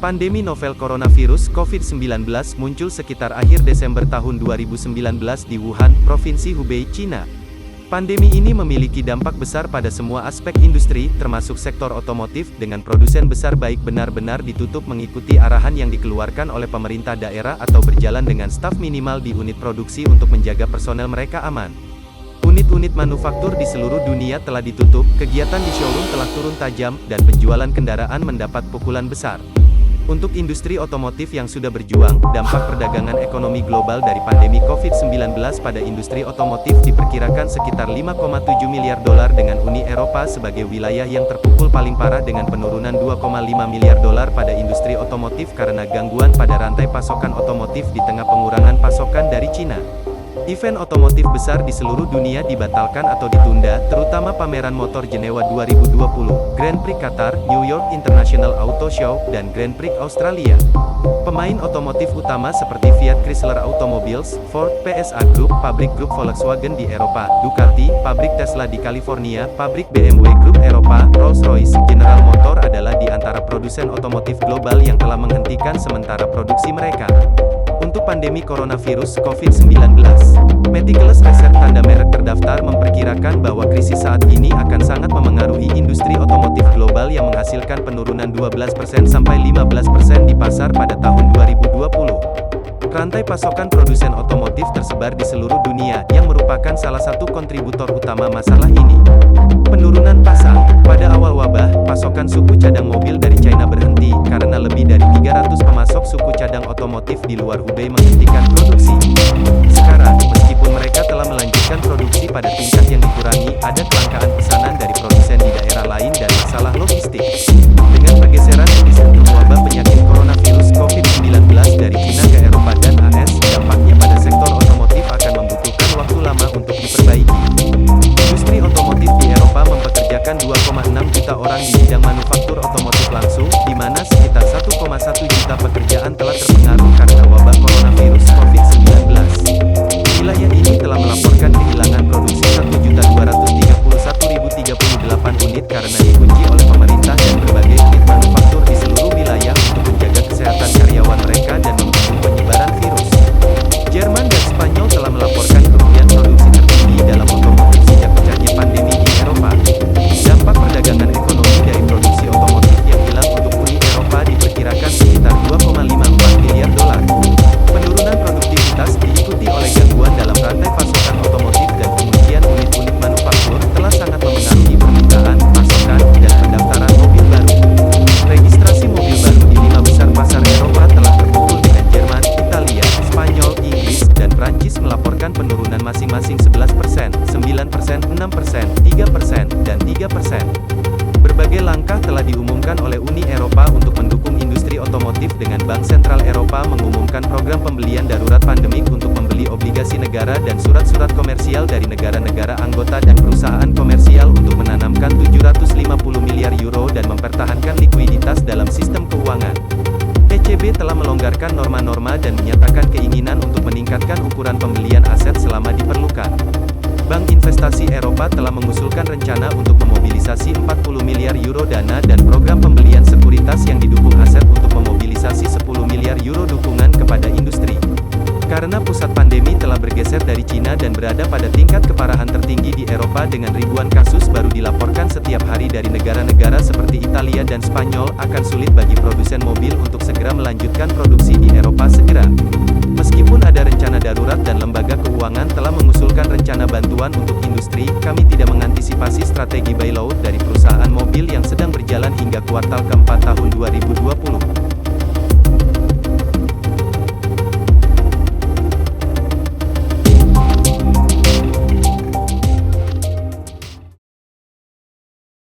Pandemi novel coronavirus COVID-19 muncul sekitar akhir Desember tahun 2019 di Wuhan, Provinsi Hubei, Cina. Pandemi ini memiliki dampak besar pada semua aspek industri, termasuk sektor otomotif, dengan produsen besar baik benar-benar ditutup mengikuti arahan yang dikeluarkan oleh pemerintah daerah atau berjalan dengan staf minimal di unit produksi untuk menjaga personel mereka aman. Unit-unit manufaktur di seluruh dunia telah ditutup, kegiatan di showroom telah turun tajam, dan penjualan kendaraan mendapat pukulan besar. Untuk industri otomotif yang sudah berjuang, dampak perdagangan ekonomi global dari pandemi COVID-19 pada industri otomotif diperkirakan sekitar 5,7 miliar dolar dengan Uni Eropa sebagai wilayah yang terpukul paling parah dengan penurunan 2,5 miliar dolar pada industri otomotif karena gangguan pada rantai pasokan otomotif di tengah pengurangan pasokan dari Cina. Event otomotif besar di seluruh dunia dibatalkan atau ditunda, terutama pameran motor Jenewa 2020, Grand Prix Qatar, New York International Auto Show, dan Grand Prix Australia. Pemain otomotif utama seperti Fiat Chrysler Automobiles, Ford, PSA Group, pabrik grup Volkswagen di Eropa, Ducati, pabrik Tesla di California, pabrik BMW Group Eropa, Rolls-Royce, General Motor adalah di antara produsen otomotif global yang telah menghentikan sementara produksi mereka. Untuk pandemi coronavirus COVID-19, Meticulous Research tanda merek terdaftar memperkirakan bahwa krisis saat ini akan sangat memengaruhi industri otomotif global yang menghasilkan penurunan 12% sampai 15% di pasar pada tahun 2020. Rantai pasokan produsen otomotif tersebar di seluruh dunia, yang merupakan salah satu kontributor utama masalah ini. Penurunan pasang. Pada awal wabah, pasokan suku cadang mobil dari China berhenti, karena lebih dari 300 pemasok suku cadang otomotif di luar Hubei menghentikan produksi. Sekarang, meskipun mereka telah melanjutkan produksi pada tingkat yang dikurangi, ada kelangkaan pesanan dari produsen di daerah lain dan masalah logistik. Dengan pergeseran epicentrum wabah penyakit coronavirus COVID-19 dari China ke Eropa dan AS, dampaknya pada sektor otomotif akan membutuhkan waktu lama untuk diperbaiki. Industri otomotif di Eropa mempekerjakan 2,6 juta orang di bidang manufaktur otomotif langsung, di mana sekitar 1,1 juta pekerjaan telah terpengaruh karena wabah coronavirus COVID-19. Wilayah ini telah melaporkan kehilangan produksi 1.231.038 unit karena dikunci oleh pemerintah dan berbagai unit manufaktur di seluruh wilayah untuk menjaga kesehatan karyawan mereka dan membendung penyebaran virus. Jerman dan Spanyol telah melaporkan kerugian produksi tertinggi dalam otomotif sejak pecahnya pandemi di Eropa. Dampak perdagangan ekonomi dari produksi otomotif yang hilang untuk Uni Eropa diperkirakan sekitar 2,54 miliar dolar. Penurunan produktivitas diikuti oleh gangguan dalam rantai pasokan otomotif dan penguncian unit-unit manufaktur telah sangat memengaruhi permintaan, pasokan, dan pendaftaran mobil baru. Registrasi mobil baru di 5 besar pasar Eropa telah terpukul dengan Jerman, Italia, Spanyol, Inggris, dan Prancis melaporkan penurunan masing-masing 11%, 9%, 6%, 3%, dan 3%. Berbagai langkah telah diumumkan oleh Uni Eropa untuk mendukung industri otomotif dengan Bank Sentral Eropa mengumumkan program pembelian darurat pandemik untuk membeli obligasi negara dan surat-surat komersial dari negara-negara anggota dan perusahaan komersial untuk menanamkan 750 miliar euro dan mempertahankan likuiditas dalam sistem keuangan. ECB telah melonggarkan norma-norma dan menyatakan keinginan untuk meningkatkan ukuran pembelian aset selama diperlukan. Bank Investasi Eropa telah mengusulkan rencana untuk memobilisasi 40 miliar euro dana dan program pembelian sekuritas yang didukung aset untuk memobilisasi 10 miliar euro dukungan kepada industri. Karena pusat pandemi telah bergeser dari Cina dan berada pada tingkat keparahan tertinggi di Eropa dengan ribuan kasus baru dilaporkan setiap hari dari negara-negara seperti Italia dan Spanyol, akan sulit bagi produsen mobil untuk segera melanjutkan produksi di Eropa segera. Meskipun ada rencana darurat dan lembaga keuangan telah mengusulkan rencana bantuan untuk industri, kami tidak mengantisipasi strategi bailout dari perusahaan mobil yang sedang berjalan hingga kuartal keempat.